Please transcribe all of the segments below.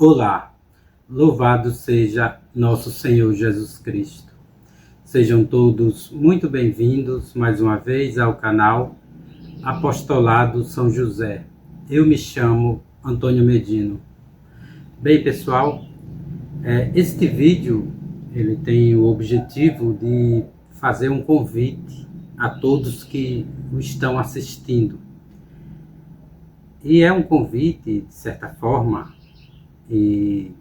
Olá, louvado seja nosso Senhor Jesus Cristo. Sejam todos muito bem-vindos mais uma vez ao canal Apostolado São José. Eu me chamo Antônio Medino. Bem, pessoal, este vídeo ele tem o objetivo de fazer um convite a todos que o estão assistindo. E é um convite, de certa forma, e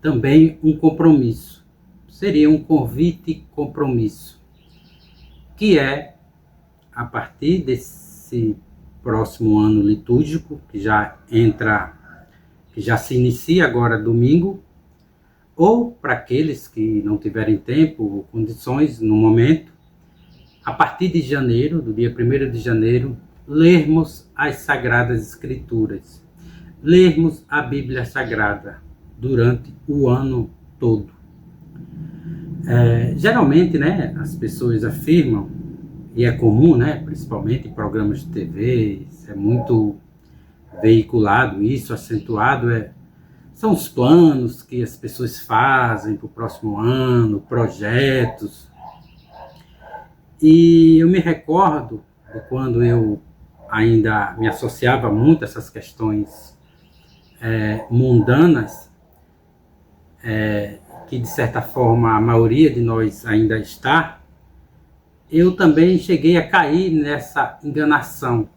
também um compromisso. Seria um convite-compromisso, que é, a partir desse próximo ano litúrgico, que já se inicia agora domingo, ou para aqueles que não tiverem tempo ou condições no momento, a partir de janeiro, do dia 1º de janeiro, lermos as Sagradas Escrituras, lermos a Bíblia Sagrada durante o ano todo. Geralmente, as pessoas afirmam, e é comum, principalmente em programas de TV, é muito veiculado isso, acentuado, são os planos que as pessoas fazem para o próximo ano, projetos. E eu me recordo de quando eu ainda me associava muito a essas questões mundanas, que de certa forma a maioria de nós ainda está. Eu também cheguei a cair nessa enganação,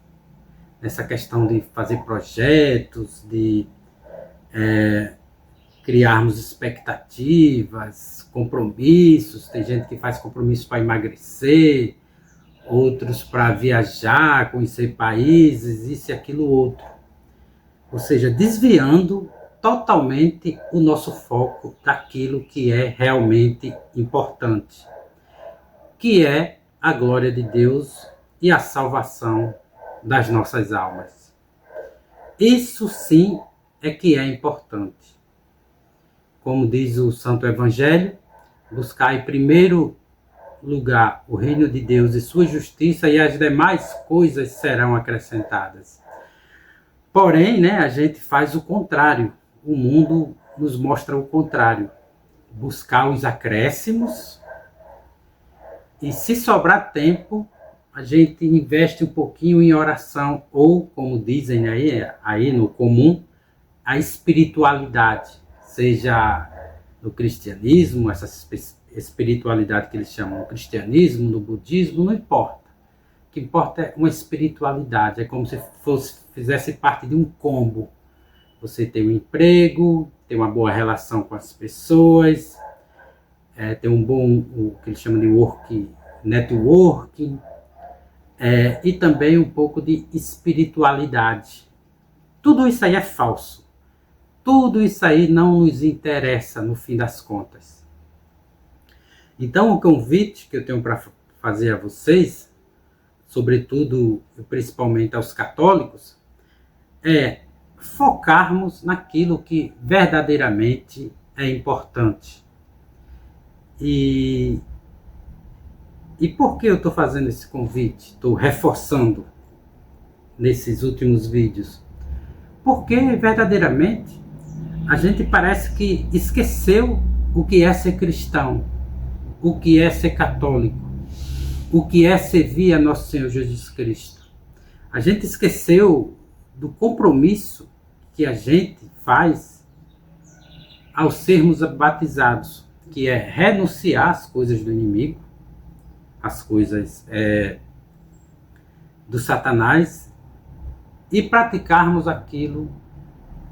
nessa questão de fazer projetos, de criarmos expectativas, compromissos. Tem gente que faz compromisso para emagrecer, outros para viajar, conhecer países, isso e aquilo outro. Ou seja, desviando totalmente o nosso foco daquilo que é realmente importante, que é a glória de Deus e a salvação das nossas almas. Isso sim é que é importante. Como diz o Santo Evangelho, buscai em primeiro lugar o reino de Deus e sua justiça, e as demais coisas serão acrescentadas. Porém, a gente faz o contrário. O mundo nos mostra o contrário. Buscar os acréscimos, e se sobrar tempo, a gente investe um pouquinho em oração, ou, como dizem aí no comum, a espiritualidade, seja no cristianismo, essa espiritualidade que eles chamam no cristianismo, no budismo, não importa. O que importa é uma espiritualidade, é como se fizesse parte de um combo. Você tem um emprego, tem uma boa relação com as pessoas, tem um bom, o que eles chamam de networking, e também um pouco de espiritualidade. Tudo isso aí é falso. Tudo isso aí não nos interessa no fim das contas. Então o convite que eu tenho para fazer a vocês, sobretudo, principalmente aos católicos, é focarmos naquilo que verdadeiramente é importante. E por que eu estou fazendo esse convite? Estou reforçando nesses últimos vídeos. Porque verdadeiramente a gente parece que esqueceu o que é ser cristão, o que é ser católico, o que é servir a nosso Senhor Jesus Cristo. A gente esqueceu do compromisso que a gente faz ao sermos batizados, que é renunciar às coisas do inimigo, às coisas do Satanás, e praticarmos aquilo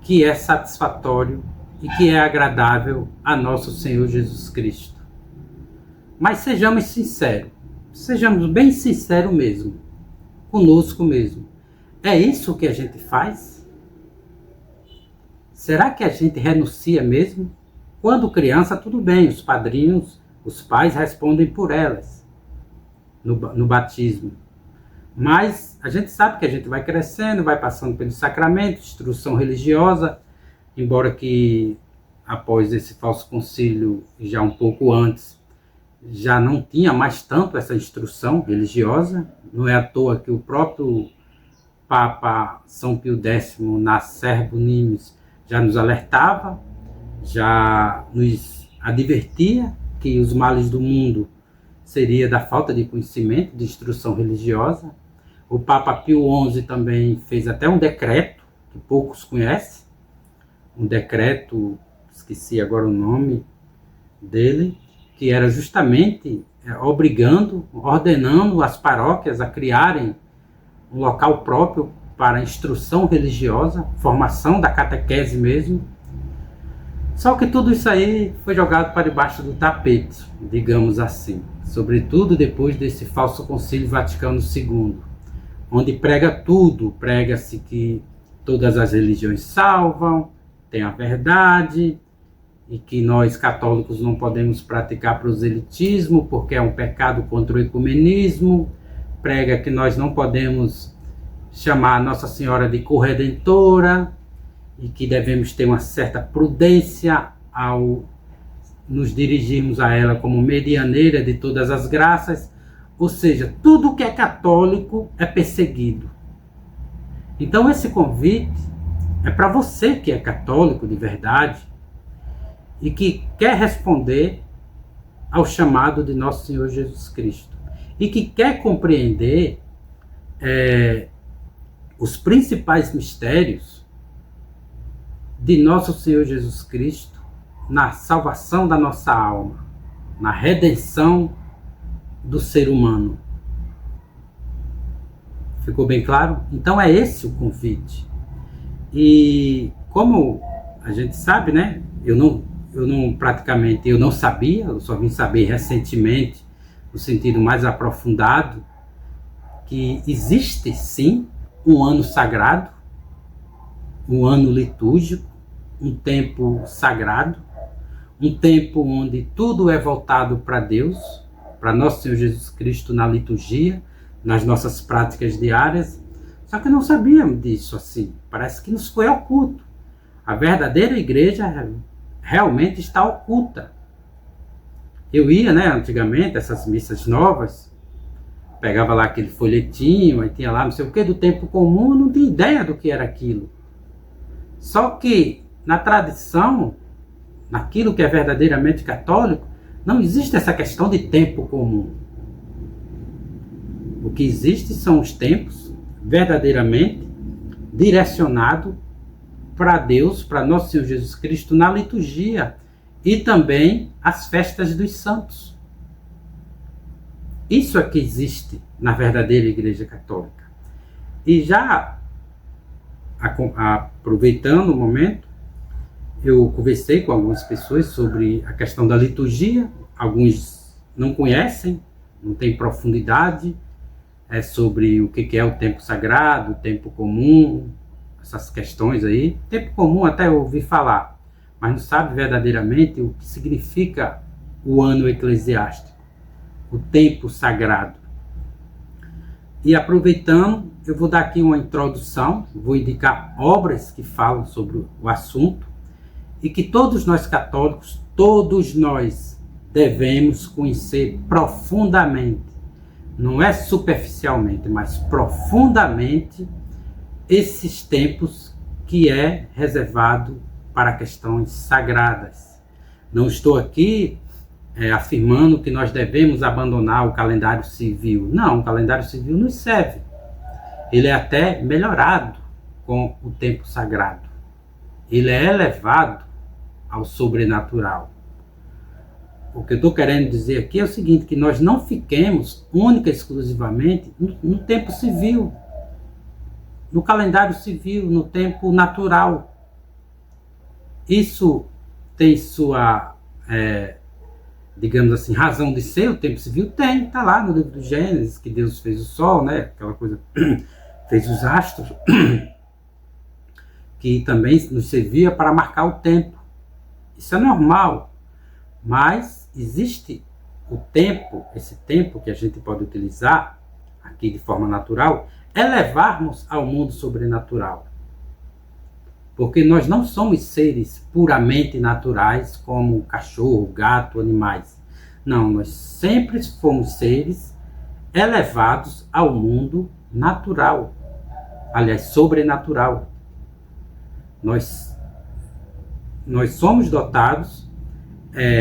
que é satisfatório e que é agradável a nosso Senhor Jesus Cristo. Mas sejamos sinceros, sejamos bem sinceros mesmo, conosco mesmo. É isso que a gente faz? Será que a gente renuncia mesmo? Quando criança, tudo bem, os padrinhos, os pais respondem por elas no batismo. Mas a gente sabe que a gente vai crescendo, vai passando pelos sacramentos, instrução religiosa, embora que após esse falso concílio, já um pouco antes, já não tinha mais tanto essa instrução religiosa. Não é à toa que o próprio Papa São Pio X, na Serbo Nimis, já nos alertava, já nos advertia que os males do mundo seria da falta de conhecimento, de instrução religiosa. O Papa Pio XI também fez até um decreto, que poucos conhecem, um decreto, esqueci agora o nome dele, que era justamente obrigando, ordenando as paróquias a criarem um local próprio para instrução religiosa, formação da catequese mesmo. Só que tudo isso aí foi jogado para debaixo do tapete, digamos assim, sobretudo depois desse falso Concílio Vaticano II, onde prega-se que todas as religiões salvam, tem a verdade, e que nós católicos não podemos praticar proselitismo porque é um pecado contra o ecumenismo, prega que nós não podemos chamar Nossa Senhora de corredentora e que devemos ter uma certa prudência ao nos dirigirmos a ela como medianeira de todas as graças, ou seja, tudo que é católico é perseguido. Então esse convite é para você que é católico de verdade e que quer responder ao chamado de Nosso Senhor Jesus Cristo e que quer compreender os principais mistérios de Nosso Senhor Jesus Cristo na salvação da nossa alma, na redenção do ser humano. Ficou bem claro? Então é esse o convite. E como a gente sabe, né? Eu não sabia, eu só vim saber recentemente, no sentido mais aprofundado, que existe sim um ano sagrado, um ano litúrgico, um tempo sagrado, um tempo onde tudo é voltado para Deus, para Nosso Senhor Jesus Cristo na liturgia, nas nossas práticas diárias. Só que não sabíamos disso assim, parece que nos foi oculto. A verdadeira igreja realmente está oculta. Eu ia, né, antigamente, essas missas novas, pegava lá aquele folhetinho, aí tinha lá não sei o que do tempo comum, eu não tinha ideia do que era aquilo. Só que na tradição, naquilo que é verdadeiramente católico, não existe essa questão de tempo comum. O que existe são os tempos verdadeiramente direcionados para Deus, para Nosso Senhor Jesus Cristo na liturgia e também as festas dos santos. Isso é que existe na verdadeira Igreja Católica. E já aproveitando o momento, eu conversei com algumas pessoas sobre a questão da liturgia. Alguns não conhecem, não têm profundidade sobre o que é o tempo sagrado, o tempo comum, essas questões aí. Tempo comum até eu ouvi falar, mas não sabe verdadeiramente o que significa o ano eclesiástico, o tempo sagrado. E aproveitando, eu vou dar aqui uma introdução, vou indicar obras que falam sobre o assunto e que todos nós católicos, todos nós devemos conhecer profundamente, não é superficialmente, mas profundamente, esses tempos que é reservado para questões sagradas. Não estou aqui afirmando que nós devemos abandonar o calendário civil. Não, o calendário civil nos serve. Ele é até melhorado com o tempo sagrado. Ele é elevado ao sobrenatural. O que eu estou querendo dizer aqui é o seguinte, que nós não fiquemos única e exclusivamente no tempo civil, no calendário civil, no tempo natural. Isso tem sua, digamos assim, razão de ser. O tempo civil tem, está lá no livro do Gênesis, que Deus fez o sol, né? Aquela coisa, fez os astros, que também nos servia para marcar o tempo. Isso é normal, mas existe o tempo, esse tempo que a gente pode utilizar aqui de forma natural, é levarmos ao mundo sobrenatural. Porque nós não somos seres puramente naturais como cachorro, gato, animais. Não, nós sempre fomos seres elevados ao mundo natural. Aliás, sobrenatural. Nós nós somos dotados,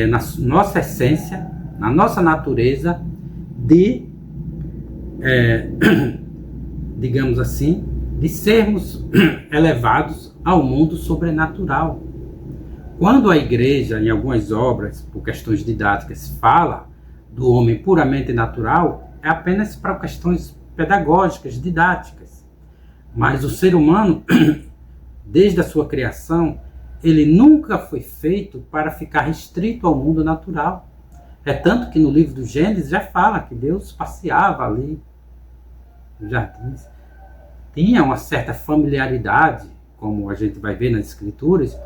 na nossa essência, na nossa natureza, de, digamos assim, de sermos elevados ao mundo sobrenatural. Quando a igreja, em algumas obras, por questões didáticas, fala do homem puramente natural, é apenas para questões pedagógicas, didáticas. Mas o ser humano, desde a sua criação, ele nunca foi feito para ficar restrito ao mundo natural. É tanto que no livro do Gênesis já fala que Deus passeava ali nos jardins. Tinha uma certa familiaridade, como a gente vai ver nas Escrituras,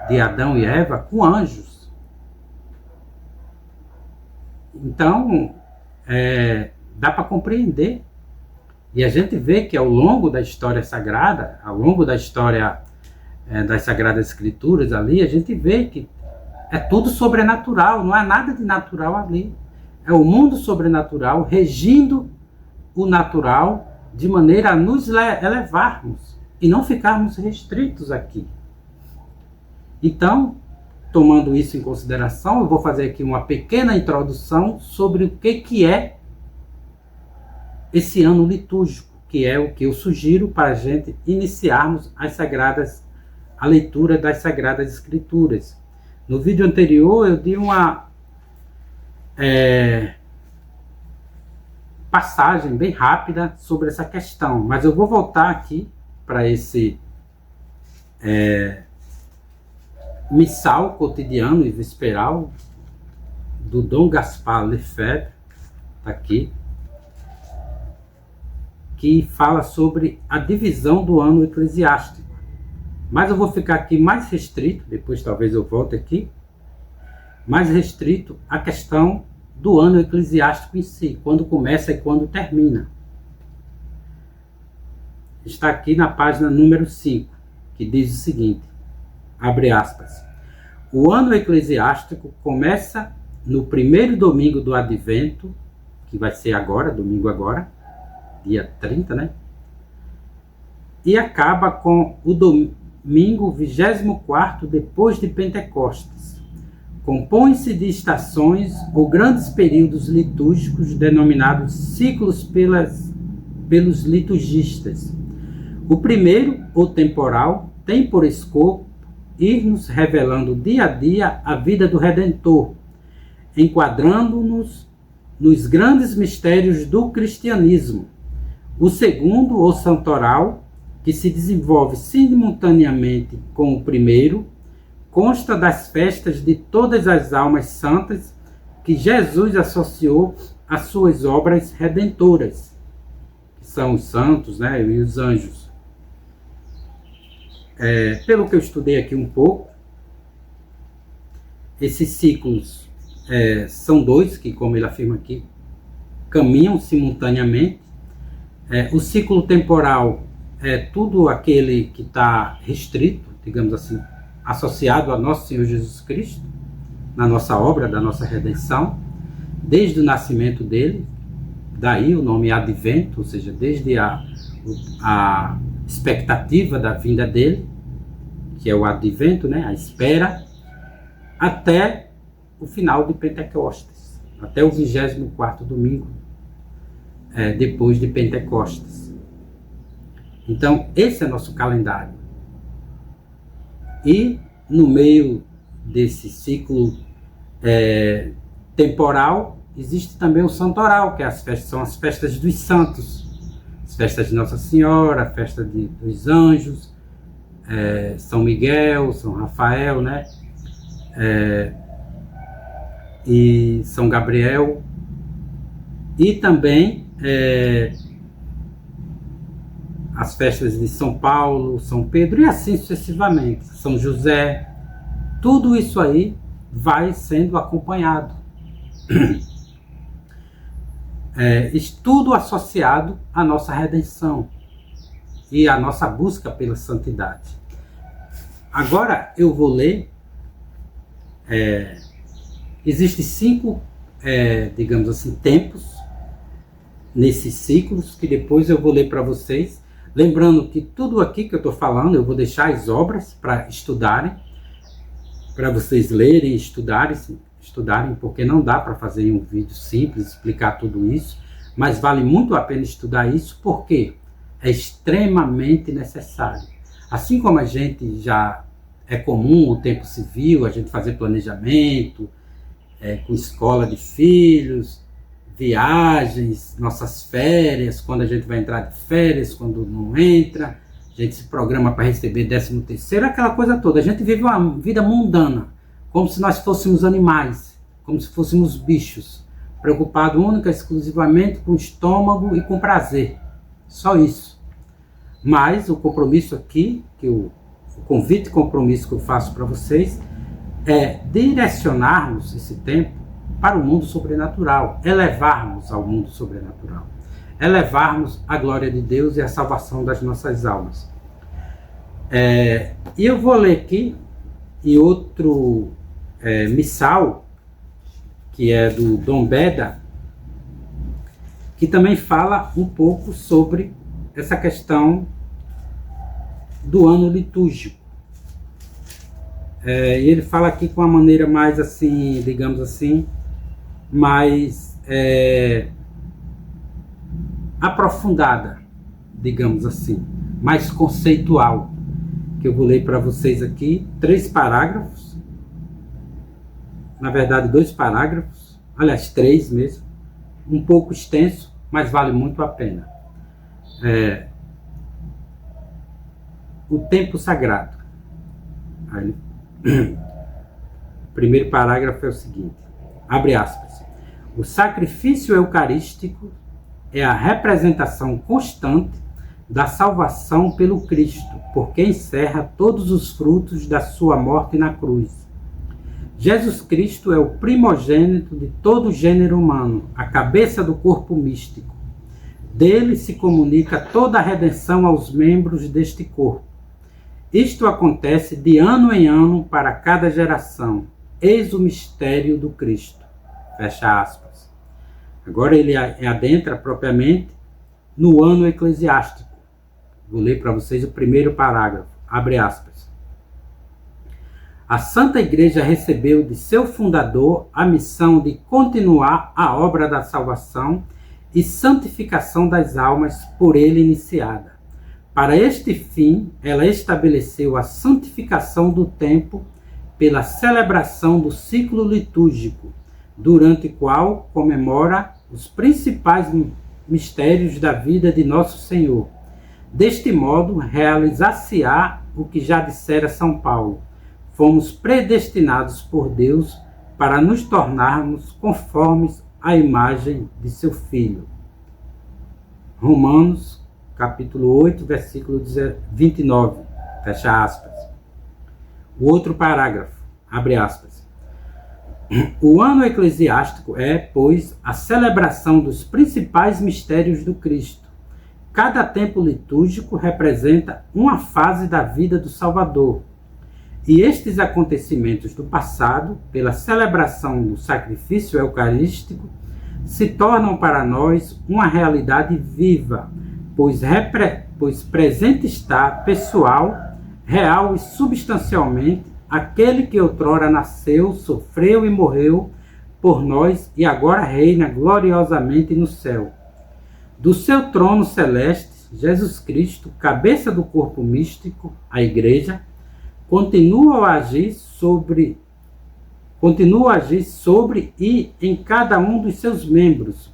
de Adão e Eva com anjos. Então, dá para compreender. E a gente vê que ao longo da história sagrada, ao longo da história das Sagradas Escrituras ali, a gente vê que é tudo sobrenatural, não há nada de natural ali. É o mundo sobrenatural regindo o natural de maneira a nos elevarmos e não ficarmos restritos aqui. Então, tomando isso em consideração, eu vou fazer aqui uma pequena introdução sobre o que é esse ano litúrgico, que é o que eu sugiro para a gente iniciarmos a leitura das Sagradas Escrituras. No vídeo anterior eu dei uma passagem bem rápida sobre essa questão, mas eu vou voltar aqui para esse missal cotidiano e vesperal do Dom Gaspar Lefebvre, está aqui, que fala sobre a divisão do ano eclesiástico. Mas eu vou ficar aqui mais restrito, depois talvez eu volte aqui, mais restrito à questão do ano eclesiástico em si, quando começa e quando termina. Está aqui na página número 5, que diz o seguinte, abre aspas, o ano eclesiástico começa no primeiro domingo do Advento, que vai ser agora, domingo agora, dia 30, né? E acaba com o domingo 24º depois de Pentecostes. Compõe-se de estações ou grandes períodos litúrgicos denominados ciclos pelos liturgistas. O primeiro, o temporal, tem por escopo ir nos revelando dia a dia a vida do Redentor, enquadrando-nos nos grandes mistérios do cristianismo. O segundo, o santoral, que se desenvolve simultaneamente com o primeiro, consta das festas de todas as almas santas que Jesus associou às suas obras redentoras, que são os santos, né, e os anjos. Pelo que eu estudei aqui um pouco, esses ciclos são dois, que, como ele afirma aqui, caminham simultaneamente. O ciclo temporal é tudo aquele que está restrito, digamos assim, associado a nosso Senhor Jesus Cristo, na nossa obra da nossa redenção, desde o nascimento dele, daí o nome Advento, ou seja, desde a expectativa da vinda dele, que é o Advento, né, a espera, até o final de Pentecostes, até o 24º domingo, depois de Pentecostes. Então, esse é nosso calendário. E, no meio desse ciclo temporal, existe também o santoral, que são as festas dos santos, as festas de Nossa Senhora, a festa dos anjos, São Miguel, São Rafael, né? E São Gabriel, e também as festas de São Paulo, São Pedro, e assim sucessivamente, São José. Tudo isso aí vai sendo acompanhado. Tudo associado à nossa redenção e à nossa busca pela santidade. Agora eu vou ler. Existem 5, digamos assim, tempos nesses ciclos, que depois eu vou ler para vocês. Lembrando que tudo aqui que eu estou falando, eu vou deixar as obras para estudarem. para vocês lerem e estudarem, porque não dá para fazer em um vídeo simples, explicar tudo isso, mas vale muito a pena estudar isso, porque é extremamente necessário. Assim como a gente já é comum o tempo civil, a gente fazer planejamento, com escola de filhos, viagens, nossas férias, quando a gente vai entrar de férias, quando não entra, a gente se programa para receber 13º, aquela coisa toda. A gente vive uma vida mundana, como se nós fôssemos animais, como se fôssemos bichos, preocupados única e exclusivamente com o estômago e com prazer. Só isso. Mas o compromisso aqui, o convite e compromisso que eu faço para vocês, é direcionarmos esse tempo para o mundo sobrenatural, elevarmos ao mundo sobrenatural, elevarmos a glória de Deus e a salvação das nossas almas. E eu vou ler aqui em outro missal, que é do Dom Beda, que também fala um pouco sobre essa questão do ano litúrgico. E ele fala aqui com uma maneira mais assim, digamos assim, mais aprofundada, digamos assim, mais conceitual, que eu vou ler para vocês aqui 3 parágrafos, na verdade 2 parágrafos, aliás 3 mesmo, um pouco extenso, mas vale muito a pena. O tempo sagrado. Aí, o primeiro parágrafo é o seguinte, abre aspas: o sacrifício eucarístico é a representação constante da salvação pelo Cristo, porque encerra todos os frutos da sua morte na cruz. Jesus Cristo é o primogênito de todo o gênero humano, a cabeça do corpo místico. Dele se comunica toda a redenção aos membros deste corpo. Isto acontece de ano em ano para cada geração. Eis o mistério do Cristo. Fecha aspas. Agora ele adentra propriamente no ano eclesiástico. Vou ler para vocês o primeiro parágrafo. Abre aspas. A Santa Igreja recebeu de seu fundador a missão de continuar a obra da salvação e santificação das almas por ele iniciada. Para este fim, ela estabeleceu a santificação do tempo pela celebração do ciclo litúrgico, durante o qual comemora os principais mistérios da vida de Nosso Senhor. Deste modo, realizar-se-á o que já dissera São Paulo: fomos predestinados por Deus para nos tornarmos conformes à imagem de seu Filho. Romanos capítulo 8, versículo 29, fecha aspas. O outro parágrafo, abre aspas. O ano eclesiástico é, pois, a celebração dos principais mistérios do Cristo. Cada tempo litúrgico representa uma fase da vida do Salvador. E estes acontecimentos do passado, pela celebração do sacrifício eucarístico, se tornam para nós uma realidade viva, pois presente está, pessoal, real e substancialmente, aquele que outrora nasceu, sofreu e morreu por nós e agora reina gloriosamente no céu. Do seu trono celeste, Jesus Cristo, cabeça do corpo místico, a Igreja, continua a agir sobre e em cada um dos seus membros,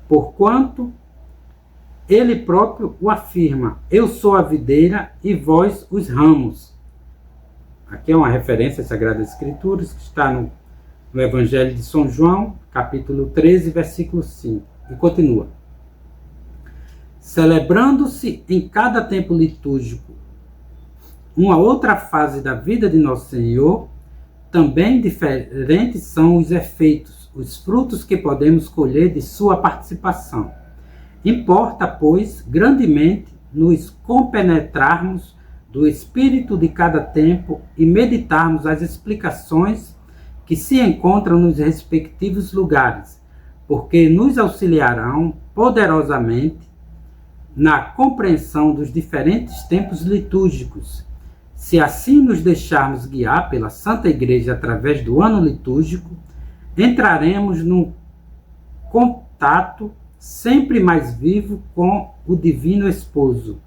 porquanto ele próprio o afirma: eu sou a videira e vós os ramos. Aqui é uma referência às Sagradas Escrituras, que está no Evangelho de São João, capítulo 13, versículo 5. E continua. Celebrando-se em cada tempo litúrgico uma outra fase da vida de Nosso Senhor, também diferentes são os efeitos, os frutos que podemos colher de sua participação. Importa, pois, grandemente nos compenetrarmos do espírito de cada tempo e meditarmos as explicações que se encontram nos respectivos lugares, porque nos auxiliarão poderosamente na compreensão dos diferentes tempos litúrgicos, Se assim nos deixarmos guiar pela Santa Igreja através do ano litúrgico, entraremos num contato sempre mais vivo com o Divino Esposo.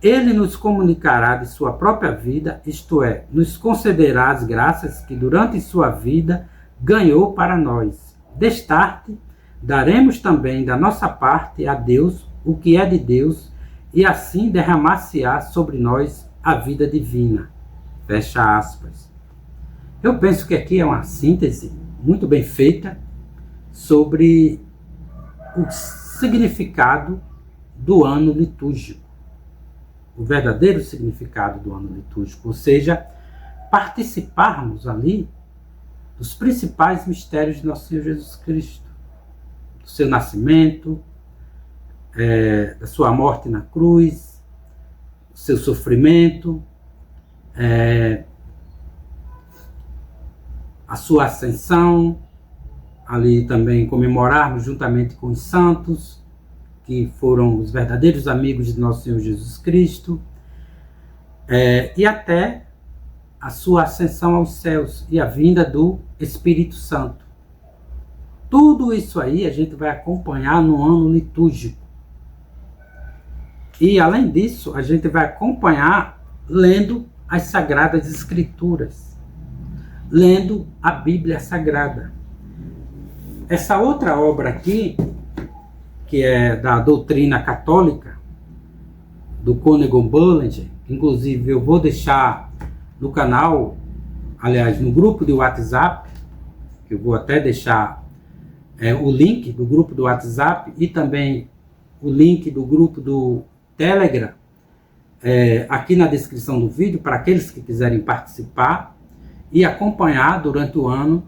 Ele nos comunicará de sua própria vida, isto é, nos concederá as graças que durante sua vida ganhou para nós. Destarte, daremos também da nossa parte a Deus o que é de Deus, e assim derramar-se-á sobre nós a vida divina. Fecha aspas. Eu penso que aqui é uma síntese muito bem feita sobre o significado do ano litúrgico, o verdadeiro significado do ano litúrgico, ou seja, participarmos ali dos principais mistérios de nosso Senhor Jesus Cristo, do seu nascimento, da sua morte na cruz, do seu sofrimento, a sua ascensão, ali também comemorarmos juntamente com os santos, que foram os verdadeiros amigos de nosso Senhor Jesus Cristo, e até a sua ascensão aos céus e a vinda do Espírito Santo. Tudo isso aí a gente vai acompanhar no ano litúrgico. E além disso, a gente vai acompanhar lendo as Sagradas Escrituras, lendo a Bíblia Sagrada. Essa outra obra aqui, que é da doutrina católica, do Cônego Bullinger, inclusive eu vou deixar no canal, aliás, no grupo de WhatsApp, que eu vou até deixar o link do grupo do WhatsApp e também o link do grupo do Telegram, aqui na descrição do vídeo, para aqueles que quiserem participar e acompanhar durante o ano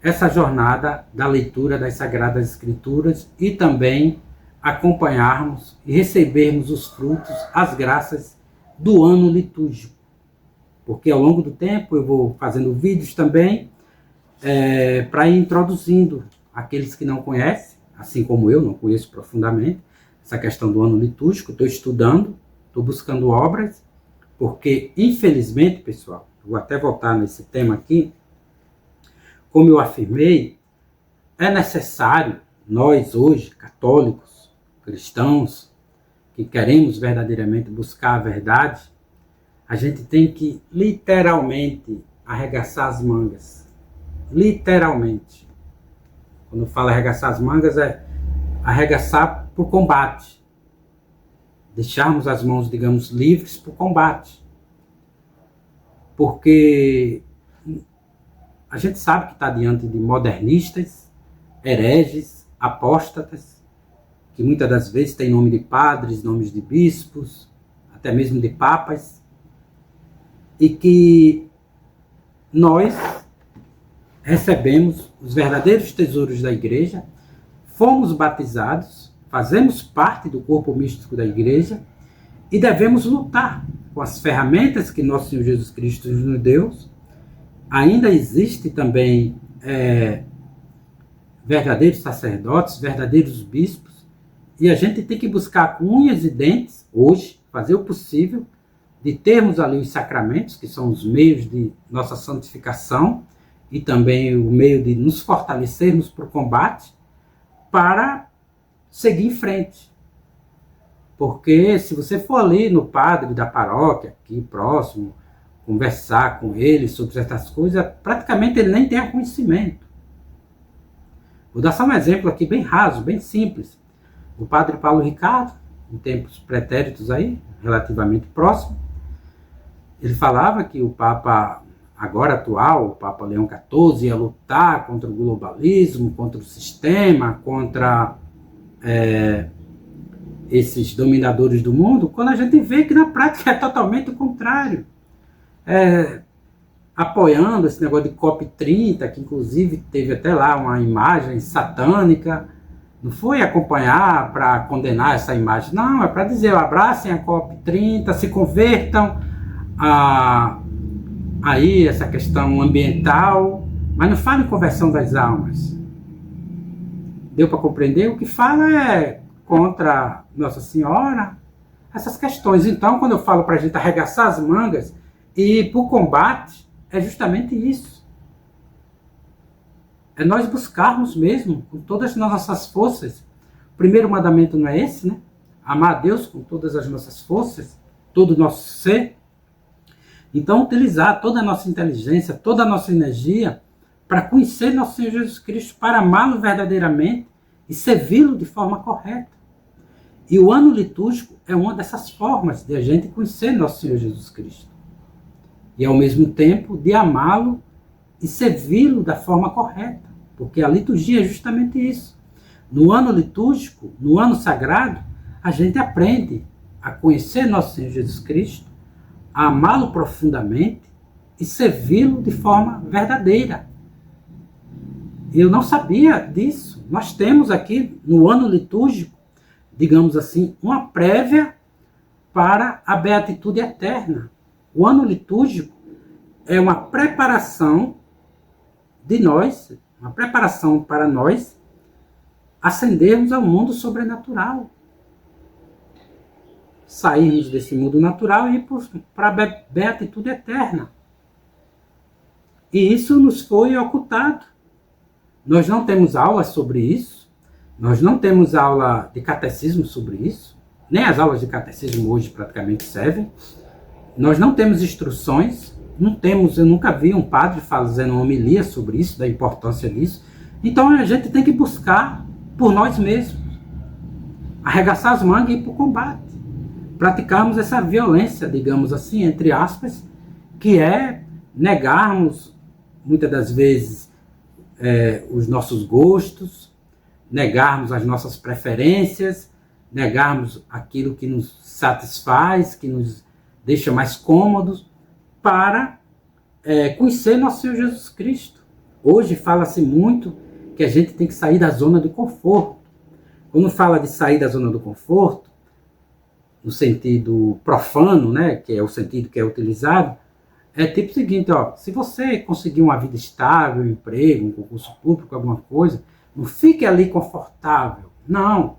essa jornada da leitura das Sagradas Escrituras e também acompanharmos e recebermos os frutos, as graças do ano litúrgico. Porque ao longo do tempo eu vou fazendo vídeos também para ir introduzindo aqueles que não conhecem, assim como eu não conheço profundamente, essa questão do ano litúrgico. Estou estudando, estou buscando obras, porque infelizmente, pessoal, vou até voltar nesse tema aqui, como eu afirmei, é necessário nós hoje, católicos, cristãos, que queremos verdadeiramente buscar a verdade, a gente tem que literalmente arregaçar as mangas. Literalmente. Quando eu falo arregaçar as mangas, é arregaçar por combate. Deixarmos as mãos, digamos, livres para o combate. Porque a gente sabe que está diante de modernistas, hereges, apóstatas, que muitas das vezes têm nome de padres, nomes de bispos, até mesmo de papas, e que nós recebemos os verdadeiros tesouros da igreja, fomos batizados, fazemos parte do corpo místico da igreja e devemos lutar com as ferramentas que nosso Senhor Jesus Cristo nos deu. Ainda existe também verdadeiros sacerdotes, verdadeiros bispos, e a gente tem que buscar com unhas e dentes, hoje, fazer o possível de termos ali os sacramentos, que são os meios de nossa santificação, e também o meio de nos fortalecermos para o combate, para seguir em frente. Porque se você for ali no padre da paróquia, aqui próximo, conversar com ele sobre certas coisas, praticamente ele nem tem conhecimento. Vou dar só um exemplo aqui bem raso, bem simples. O padre Paulo Ricardo, em tempos pretéritos aí, relativamente próximo, ele falava que o Papa agora atual, o Papa Leão XIV, ia lutar contra o globalismo, contra o sistema, contra esses dominadores do mundo, quando a gente vê que na prática é totalmente o contrário. Apoiando esse negócio de COP30, que inclusive teve até lá uma imagem satânica, não foi acompanhar para condenar essa imagem, não, é para dizer, abracem a COP30, se convertam aí essa questão ambiental, mas não fala em conversão das almas. Deu para compreender? O que fala é contra Nossa Senhora, essas questões. Então, quando eu falo para a gente arregaçar as mangas, E por combate é justamente isso. É nós buscarmos mesmo, com todas as nossas forças. O primeiro mandamento não é esse, né? Amar a Deus com todas as nossas forças, todo o nosso ser. Então, utilizar toda a nossa inteligência, toda a nossa energia para conhecer nosso Senhor Jesus Cristo, para amá-lo verdadeiramente e servi-lo de forma correta. E o ano litúrgico é uma dessas formas de a gente conhecer nosso Senhor Jesus Cristo. E, ao mesmo tempo, de amá-lo e servi-lo da forma correta. Porque a liturgia é justamente isso. No ano litúrgico, no ano sagrado, a gente aprende a conhecer nosso Senhor Jesus Cristo, a amá-lo profundamente e servi-lo de forma verdadeira. Eu não sabia disso. Nós temos aqui, no ano litúrgico, digamos assim, uma prévia para a beatitude eterna. O ano litúrgico é uma preparação de nós, uma preparação para nós ascendermos ao mundo sobrenatural. Sairmos desse mundo natural e ir para a beatitude eterna. E isso nos foi ocultado. Nós não temos aula sobre isso. Nós não temos aula de catecismo sobre isso. Nem as aulas de catecismo hoje praticamente servem. Nós não temos instruções. Não temos, eu nunca vi um padre fazendo uma homilia sobre isso, da importância disso. Então a gente tem que buscar por nós mesmos. Arregaçar as mangas e ir para o combate. Praticarmos essa violência, digamos assim, entre aspas, que é negarmos, muitas das vezes, os nossos gostos, negarmos as nossas preferências, negarmos aquilo que nos satisfaz, que nos deixa mais cômodos, para conhecer nosso Senhor Jesus Cristo. Hoje fala-se muito que a gente tem que sair da zona do conforto. Quando fala de sair da zona do conforto, no sentido profano, né, que é o sentido que é utilizado, é tipo o seguinte, ó, se você conseguir uma vida estável, um emprego, um concurso público, alguma coisa, não fique ali confortável, não.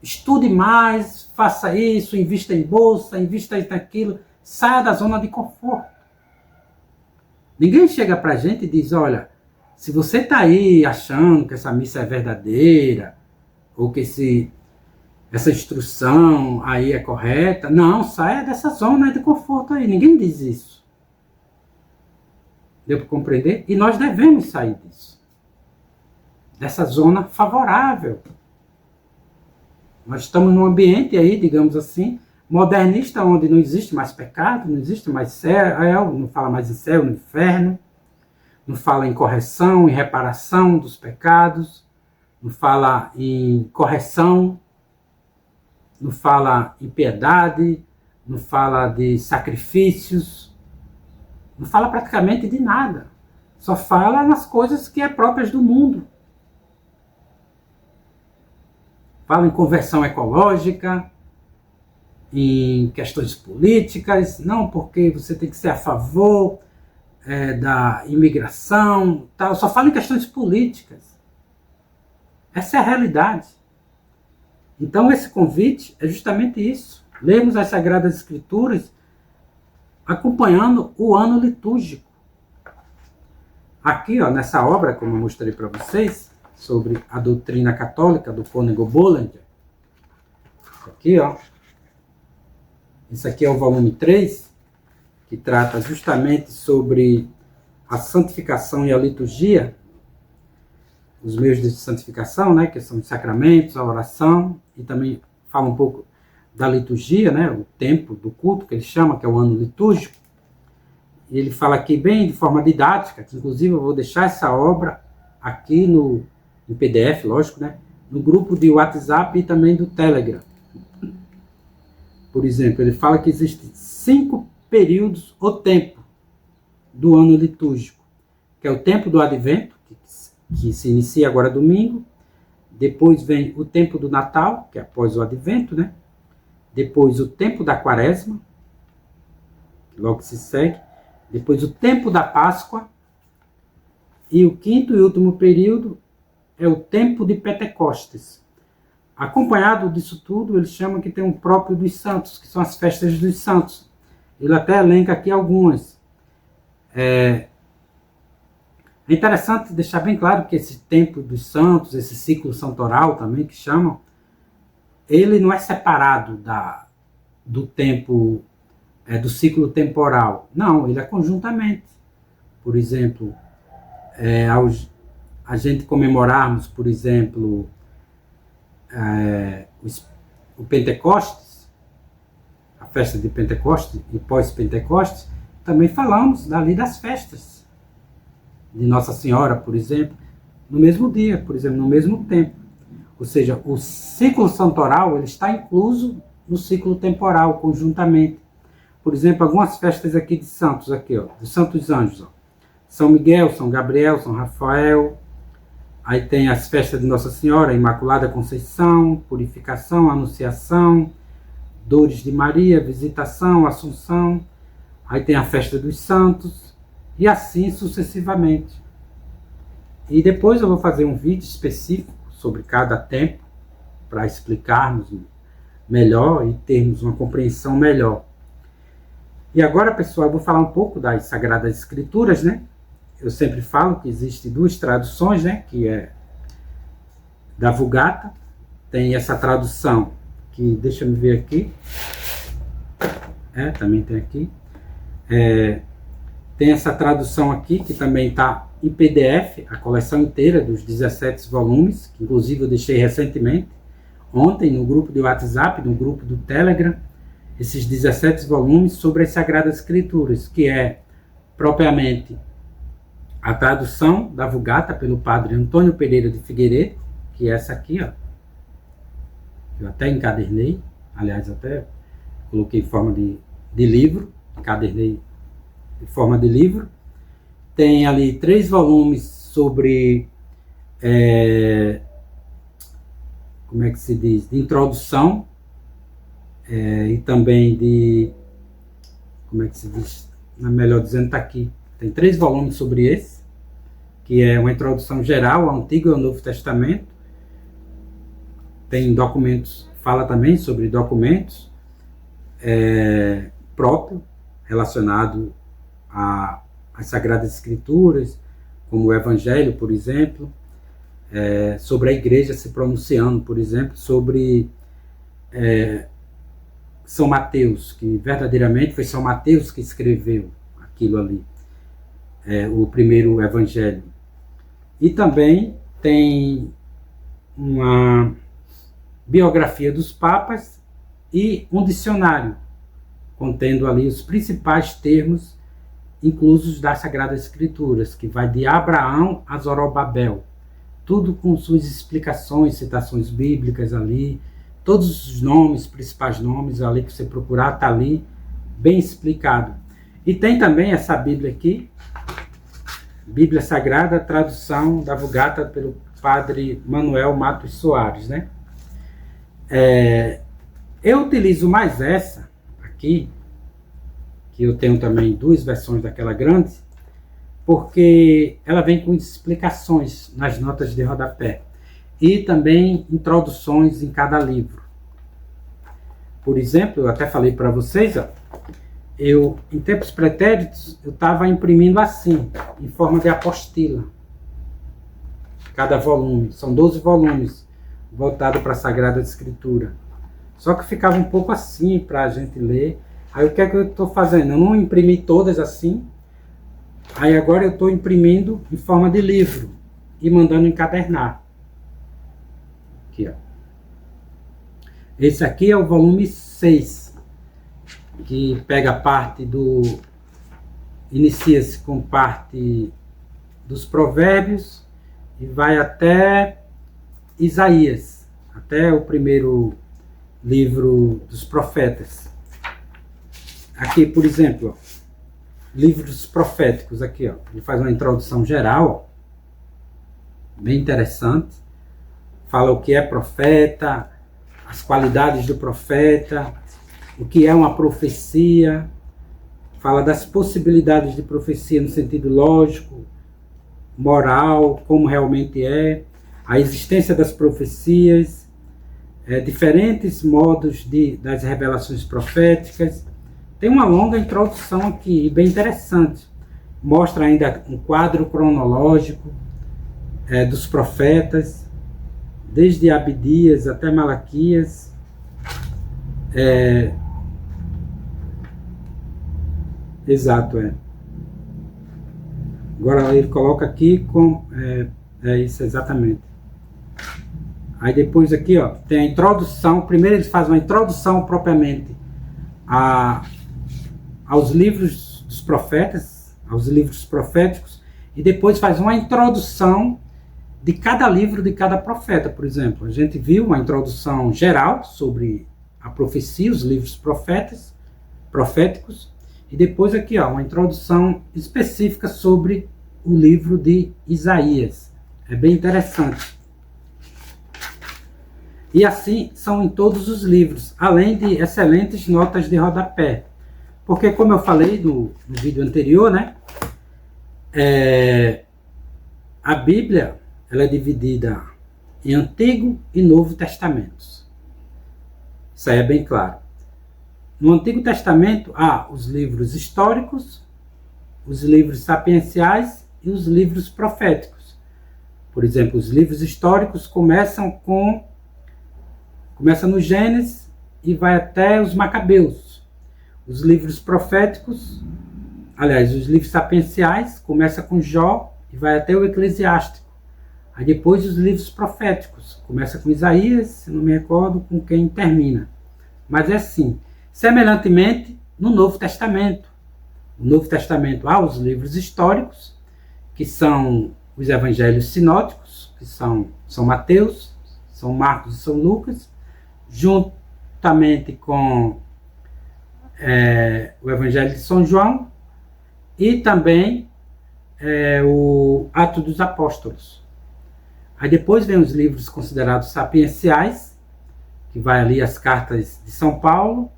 Estude mais, faça isso, invista em bolsa, invista naquilo, saia da zona de conforto. Ninguém chega pra gente e diz, olha, se você tá aí achando que essa missa é verdadeira, ou que essa instrução aí é correta, não, saia dessa zona de conforto aí. Ninguém diz isso. Deu para compreender? E nós devemos sair disso. Dessa zona favorável. Nós estamos num ambiente aí, digamos assim, modernista, onde não existe mais pecado, não existe mais céu, não fala mais em céu, no inferno, não fala em correção, em reparação dos pecados, não fala em correção, não fala em piedade, não fala de sacrifícios, não fala praticamente de nada. Só fala nas coisas que é próprias do mundo. Fala em conversão ecológica, em questões políticas, não porque você tem que ser a favor da imigração, tal. Só fala em questões políticas. Essa é a realidade. Então esse convite é justamente isso. Lermos as Sagradas Escrituras acompanhando o ano litúrgico. Aqui, ó, nessa obra, como eu mostrei para vocês, sobre a doutrina católica do Cônego Bollinger. Aqui, ó. Isso aqui é o volume 3, que trata justamente sobre a santificação e a liturgia, os meios de santificação, né, que são os sacramentos, a oração, e também fala um pouco da liturgia, né, o tempo do culto, que ele chama, que é o ano litúrgico. E ele fala aqui bem de forma didática, que inclusive eu vou deixar essa obra aqui no PDF, lógico, né, no grupo de WhatsApp e também do Telegram. Por exemplo, ele fala que existem 5 períodos ou tempo do ano litúrgico, que é o tempo do Advento, que se inicia agora domingo, depois vem o tempo do Natal, que é após o Advento, né? Depois o tempo da Quaresma, que logo se segue, depois o tempo da Páscoa, e o quinto e último período é o tempo de Pentecostes. Acompanhado disso tudo, ele chama que tem um próprio dos santos, que são as festas dos santos, Ele até elenca aqui algumas. É interessante deixar bem claro que esse tempo dos santos, esse ciclo santoral também que chamam, ele não é separado do tempo, do ciclo temporal. Não, ele é conjuntamente. Por exemplo, a gente comemorarmos, por exemplo, o Pentecostes, a festa de Pentecostes e pós-Pentecostes, também falamos dali das festas de Nossa Senhora, por exemplo, no mesmo dia, por exemplo, no mesmo tempo. Ou seja, o ciclo santoral ele está incluso no ciclo temporal, conjuntamente. Por exemplo, algumas festas aqui de santos, aqui, ó, dos santos anjos. Ó. São Miguel, São Gabriel, São Rafael. Aí tem as festas de Nossa Senhora, Imaculada Conceição, Purificação, Anunciação, Dores de Maria, Visitação, Assunção. Aí tem a festa dos santos, e assim sucessivamente. E depois eu vou fazer um vídeo específico sobre cada tempo, para explicarmos melhor e termos uma compreensão melhor. E agora, pessoal, eu vou falar um pouco das Sagradas Escrituras, né? Eu sempre falo que existem duas traduções, né? Que é da Vulgata, tem essa tradução, que deixa eu ver aqui, também tem aqui, tem essa tradução aqui, que também está em PDF, a coleção inteira dos 17 volumes, que inclusive eu deixei recentemente, ontem, no grupo de WhatsApp, no grupo do Telegram, esses 17 volumes sobre as Sagradas Escrituras, que é propriamente a tradução da Vulgata pelo padre Antônio Pereira de Figueiredo, que é essa aqui, ó. Eu até encadernei, aliás, até coloquei em forma de livro, encadernei em forma de livro. Tem ali 3 volumes sobre, como é que se diz, de introdução, e também de, como é que se diz, melhor dizendo, está aqui. Tem 3 volumes sobre esse, que é uma introdução geral ao Antigo e ao Novo Testamento. Tem documentos, fala também sobre documentos próprios, relacionados às Sagradas Escrituras, como o Evangelho, por exemplo, sobre a Igreja se pronunciando, por exemplo, sobre São Mateus, que verdadeiramente foi São Mateus que escreveu aquilo ali, o primeiro Evangelho. E também tem uma biografia dos papas e um dicionário, contendo ali os principais termos inclusos das Sagradas Escrituras, que vai de Abraão a Zorobabel, tudo com suas explicações, citações bíblicas ali, todos os nomes, principais nomes ali que você procurar, está ali bem explicado. E tem também essa Bíblia aqui, Bíblia Sagrada, tradução da Vulgata pelo padre Manuel Matos Soares, né? Eu utilizo mais essa aqui, que eu tenho também 2 versões daquela grande, porque ela vem com explicações nas notas de rodapé e também introduções em cada livro. Por exemplo, eu até falei para vocês, ó, em tempos pretéritos, eu estava imprimindo assim, em forma de apostila, cada volume. São 12 volumes voltados para a Sagrada Escritura. Só que ficava um pouco assim para a gente ler. Aí o que é que eu estou fazendo? Eu não imprimi todas assim. Aí agora eu estou imprimindo em forma de livro e mandando encadernar. Aqui, ó. Esse aqui é o volume 6, que pega parte do... Inicia-se com parte dos Provérbios e vai até Isaías, até o primeiro livro dos profetas. Aqui, por exemplo, ó, livros proféticos, aqui, ó, ele faz uma introdução geral, ó, bem interessante, fala o que é profeta, as qualidades do profeta, o que é uma profecia, fala das possibilidades de profecia no sentido lógico, moral, como realmente é, a existência das profecias, diferentes modos das revelações proféticas, Tem uma longa introdução aqui, bem interessante. Mostra ainda um quadro cronológico dos profetas, desde Abdias até Malaquias. Exato. Agora ele coloca aqui com... isso, exatamente. Aí depois aqui, ó, tem a introdução. Primeiro eles fazem uma introdução propriamente aos livros dos profetas, aos livros proféticos, e depois faz uma introdução de cada livro de cada profeta. Por exemplo, a gente viu uma introdução geral sobre a profecia, os livros proféticos, e depois aqui, ó, uma introdução específica sobre o livro de Isaías. É bem interessante. E assim são em todos os livros, além de excelentes notas de rodapé. Porque, como eu falei no vídeo anterior, né, a Bíblia ela é dividida em Antigo e Novo Testamentos. Isso aí é bem claro. No Antigo Testamento há os livros históricos, os livros sapienciais e os livros proféticos. Por exemplo, os livros históricos começam no Gênesis e vai até os Macabeus. Os livros proféticos, aliás, os livros sapienciais, começa com Jó e vai até o Eclesiástico. Aí depois os livros proféticos, começa com Isaías, se não me recordo com quem termina. Mas é assim. Semelhantemente, no Novo Testamento. No Novo Testamento há os livros históricos, que são os evangelhos sinóticos, que são São Mateus, São Marcos e São Lucas, juntamente com o Evangelho de São João e também o Atos dos Apóstolos. Aí depois vem os livros considerados sapienciais, que vai ali as cartas de São Paulo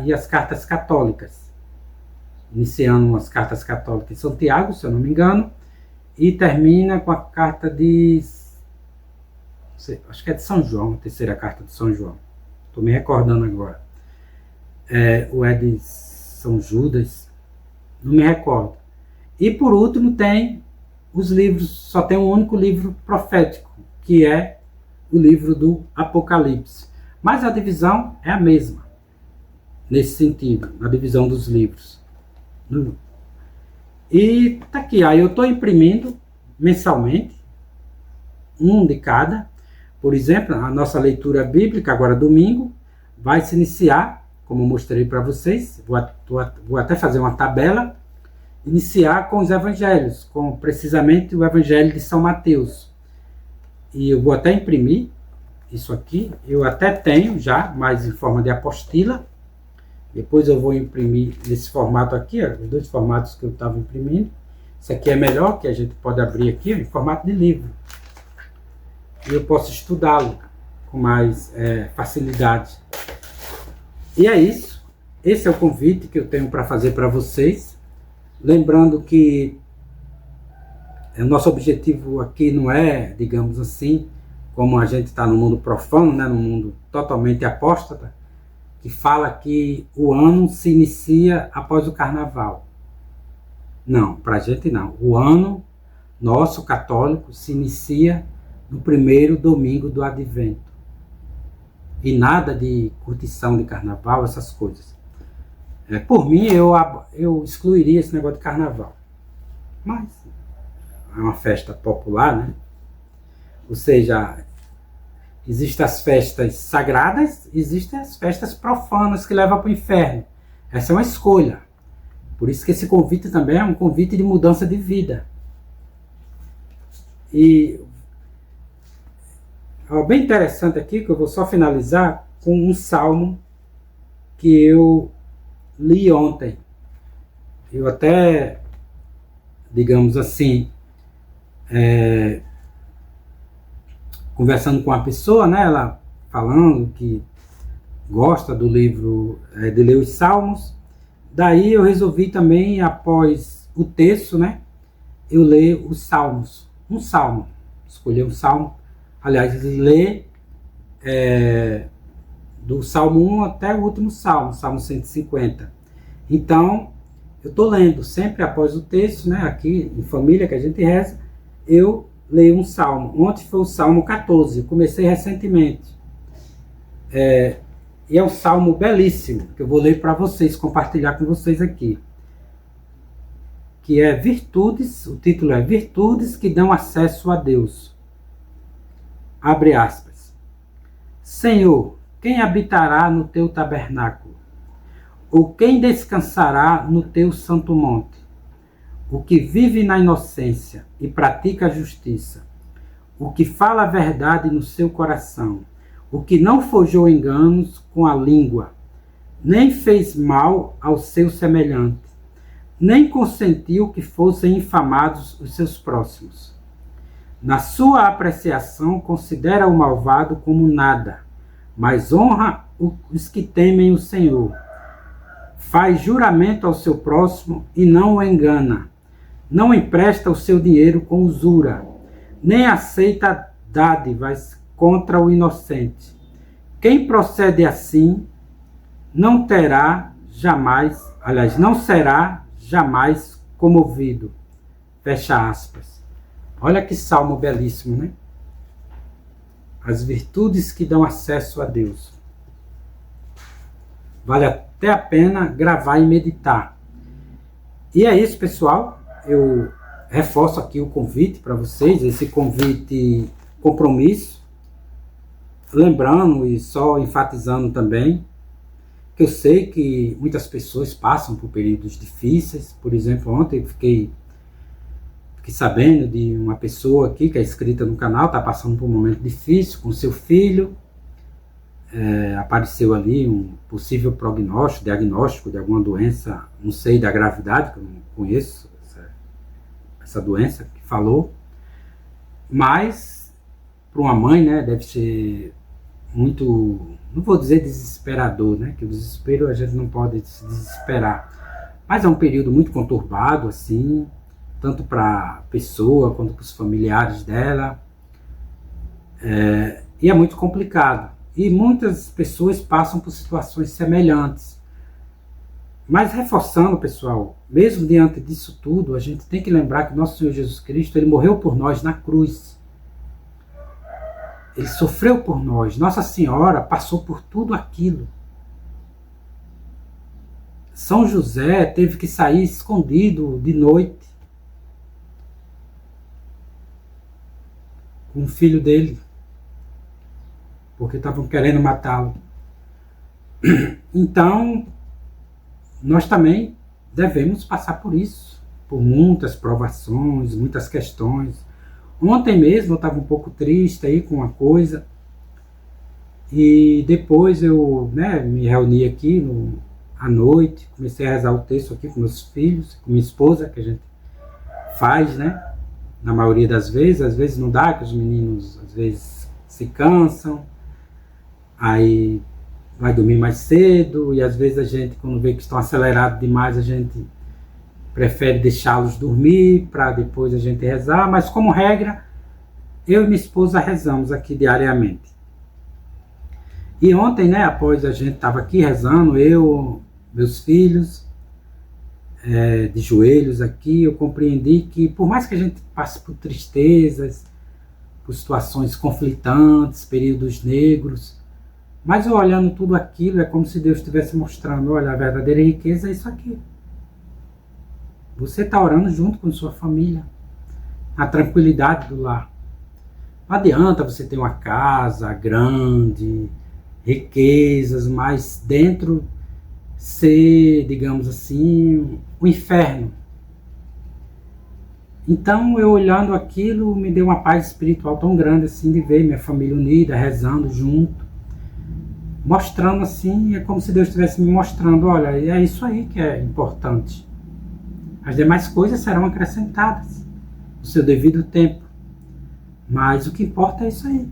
e as cartas católicas, iniciando as cartas católicas de São Tiago, se eu não me engano, e termina com a carta de... acho que é de São João, a terceira carta de São João. Estou me recordando agora. Ou é de São Judas, não me recordo. E por último tem os livros, só tem um único livro profético, que é o livro do Apocalipse. Mas a divisão é a mesma, nesse sentido, a divisão dos livros. E tá aqui, aí eu estou imprimindo mensalmente, um de cada. Por exemplo, a nossa leitura bíblica, agora domingo, vai se iniciar, como eu mostrei para vocês, vou até fazer uma tabela, iniciar com os evangelhos, com precisamente o evangelho de São Mateus. E eu vou até imprimir isso aqui, eu até tenho já, mas em forma de apostila. Depois eu vou imprimir nesse formato aqui, ó, os dois formatos que eu estava imprimindo. Esse aqui é melhor, que a gente pode abrir aqui, ó, em formato de livro. E eu posso estudá-lo com mais facilidade. E é isso. Esse é o convite que eu tenho para fazer para vocês. Lembrando que o nosso objetivo aqui não é, digamos assim, como a gente está no mundo profano, né, no mundo totalmente apóstata, que fala que o ano se inicia após o carnaval. Não, para a gente não. O ano nosso católico se inicia no primeiro domingo do Advento. E nada de curtição de carnaval, essas coisas. Por mim, eu excluiria esse negócio de carnaval. Mas é uma festa popular, né? Ou seja, existem as festas sagradas, existem as festas profanas que levam para o inferno. Essa é uma escolha. Por isso que esse convite também é um convite de mudança de vida. E bem interessante aqui, que eu vou só finalizar com um salmo que eu li ontem. Eu até, digamos assim, conversando com a pessoa, né, ela falando que gosta do livro, de ler os salmos. Daí eu resolvi também, após o texto, né, eu ler os salmos. Um salmo. Escolher um salmo. Aliás, ler do Salmo 1 até o último Salmo, Salmo 150. Então, eu estou lendo sempre após o texto, né, aqui em família que a gente reza, eu leio um salmo. Ontem foi o Salmo 14, eu comecei recentemente. E é um salmo belíssimo, que eu vou ler para vocês, compartilhar com vocês aqui. Que é Virtudes, o título é Virtudes que dão acesso a Deus. Abre aspas. Senhor, quem habitará no teu tabernáculo? Ou quem descansará no teu santo monte? O que vive na inocência e pratica a justiça, o que fala a verdade no seu coração, o que não forjou enganos com a língua, nem fez mal ao seu semelhante, nem consentiu que fossem infamados os seus próximos. Na sua apreciação, considera o malvado como nada, mas honra os que temem o Senhor. Faz juramento ao seu próximo e não o engana. Não empresta o seu dinheiro com usura, nem aceita dádivas contra o inocente. Quem procede assim não terá jamais, não será jamais comovido. Fecha aspas. Olha que salmo belíssimo, né? As virtudes que dão acesso a Deus. Vale até a pena gravar e meditar. E é isso, pessoal. Eu reforço aqui o convite para vocês, esse convite compromisso. Lembrando e só enfatizando também que eu sei que muitas pessoas passam por períodos difíceis. Por exemplo, ontem eu fiquei sabendo de uma pessoa aqui que é inscrita no canal, está passando por um momento difícil com seu filho. Apareceu ali um possível diagnóstico de alguma doença, não sei da gravidade, que eu não conheço essa doença que falou, mas para uma mãe, né, deve ser muito, não vou dizer desesperador, né, que o desespero a gente não pode se desesperar, mas é um período muito conturbado, assim, tanto para a pessoa quanto para os familiares dela, e é muito complicado. E muitas pessoas passam por situações semelhantes. Mas reforçando, pessoal, mesmo diante disso tudo, a gente tem que lembrar que nosso Senhor Jesus Cristo, ele morreu por nós na cruz. Ele sofreu por nós. Nossa Senhora passou por tudo aquilo. São José teve que sair escondido de noite com o filho dele, porque estavam querendo matá-lo. Então, nós também devemos passar por isso, por muitas provações, muitas questões. Ontem mesmo eu estava um pouco triste aí com uma coisa, e depois eu, me reuni aqui à noite, comecei a rezar o texto aqui com meus filhos, com minha esposa, que a gente faz, na maioria das vezes. Às vezes não dá, que os meninos às vezes se cansam, aí vai dormir mais cedo, e às vezes a gente, quando vê que estão acelerados demais, a gente prefere deixá-los dormir para depois a gente rezar, mas como regra, eu e minha esposa rezamos aqui diariamente. E ontem, após a gente estava aqui rezando, eu, meus filhos, de joelhos aqui, eu compreendi que por mais que a gente passe por tristezas, por situações conflitantes, períodos negros, mas eu olhando tudo aquilo, é como se Deus estivesse mostrando, olha, a verdadeira riqueza é isso aqui. Você está orando junto com sua família, na tranquilidade do lar. Não adianta você ter uma casa grande, riquezas, mas dentro ser, digamos assim, o inferno. Então, eu olhando aquilo, me deu uma paz espiritual tão grande assim, de ver minha família unida, rezando junto, mostrando assim, é como se Deus estivesse me mostrando, olha, é isso aí que é importante. As demais coisas serão acrescentadas no seu devido tempo, mas o que importa é isso aí.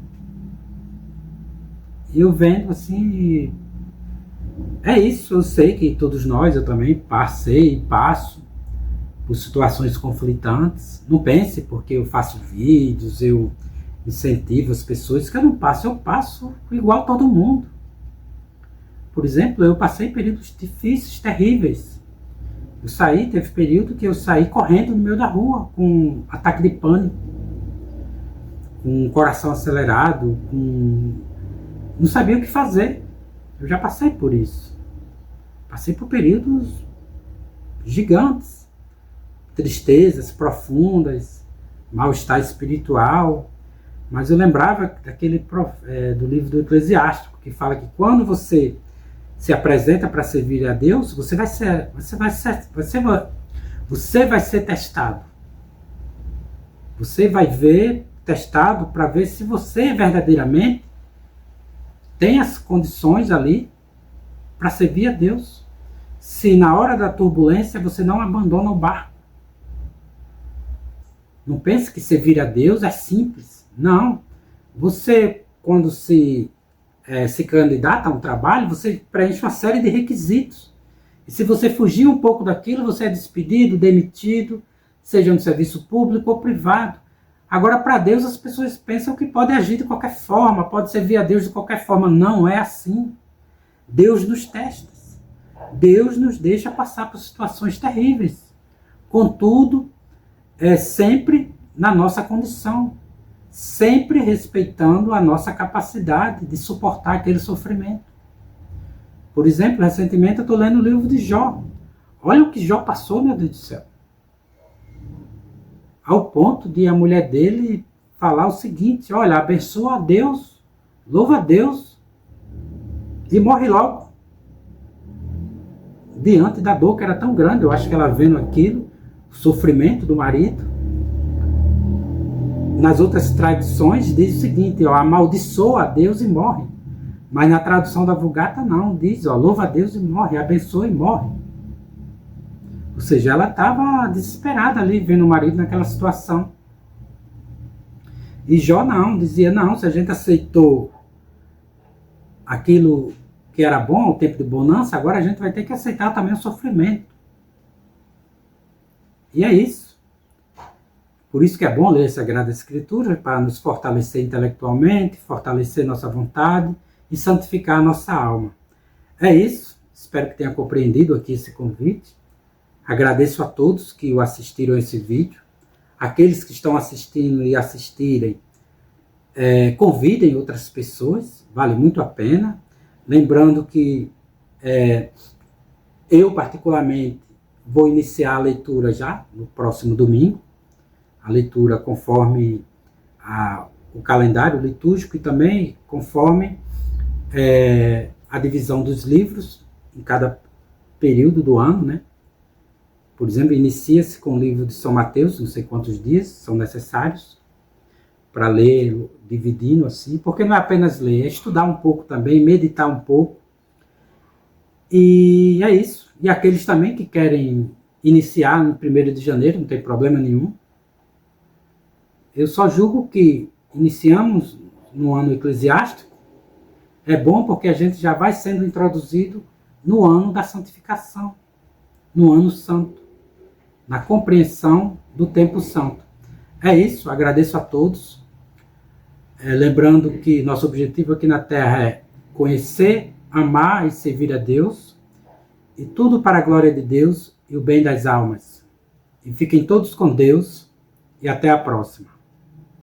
E eu vendo assim, é isso, eu sei que todos nós, eu também passei e passo por situações conflitantes. Não pense porque eu faço vídeos, eu incentivo as pessoas, que eu não passo, eu passo igual todo mundo. Por exemplo, eu passei períodos difíceis, terríveis, Teve período que eu saí correndo no meio da rua, com ataque de pânico, com o coração acelerado, não sabia o que fazer. Eu já passei por isso. Passei por períodos gigantes, tristezas profundas, mal-estar espiritual. Mas eu lembrava do livro do Eclesiástico, que fala que quando você se apresenta para servir a Deus, você vai ser testado. Você vai ver testado para ver se você verdadeiramente tem as condições ali para servir a Deus. Se na hora da turbulência você não abandona o barco. Não pense que servir a Deus é simples. Não. Você, quando se candidata a um trabalho, você preenche uma série de requisitos. E se você fugir um pouco daquilo, você é despedido, demitido, seja no serviço público ou privado. Agora, para Deus, as pessoas pensam que pode agir de qualquer forma, pode servir a Deus de qualquer forma. Não é assim. Deus nos testa. Deus nos deixa passar por situações terríveis. Contudo, é sempre na nossa condição, sempre respeitando a nossa capacidade de suportar aquele sofrimento. Por exemplo, recentemente eu estou lendo o livro de Jó. Olha o que Jó passou, meu Deus do céu. Ao ponto de a mulher dele falar o seguinte: olha, abençoa a Deus, louva a Deus e morre logo. Diante da dor que era tão grande, eu acho que ela vendo aquilo, o sofrimento do marido. Nas outras traduções diz o seguinte: ó, amaldiçoa a Deus e morre. Mas na tradução da Vulgata não, diz, ó, louva a Deus e morre, abençoa e morre. Ou seja, ela estava desesperada ali, vendo o marido naquela situação. E Jó não, dizia, não, se a gente aceitou aquilo que era bom, o tempo de bonança, agora a gente vai ter que aceitar também o sofrimento. E é isso. Por isso que é bom ler a Sagrada Escritura, para nos fortalecer intelectualmente, fortalecer nossa vontade e santificar a nossa alma. É isso. Espero que tenha compreendido aqui esse convite. Agradeço a todos que o assistiram a esse vídeo. Aqueles que estão assistindo e assistirem, convidem outras pessoas, vale muito a pena. Lembrando que eu, particularmente, vou iniciar a leitura já no próximo domingo. A leitura conforme o calendário litúrgico e também conforme a divisão dos livros em cada período do ano, né? Por exemplo, inicia-se com o livro de São Mateus, não sei quantos dias são necessários para ler, dividindo assim, porque não é apenas ler, é estudar um pouco também, meditar um pouco. E é isso. E aqueles também que querem iniciar no 1º de janeiro, não tem problema nenhum. Eu só julgo que iniciamos no ano eclesiástico, é bom porque a gente já vai sendo introduzido no ano da santificação, no ano santo, na compreensão do tempo santo. É isso, agradeço a todos. Lembrando que nosso objetivo aqui na Terra é conhecer, amar e servir a Deus, e tudo para a glória de Deus e o bem das almas. E fiquem todos com Deus, e até a próxima.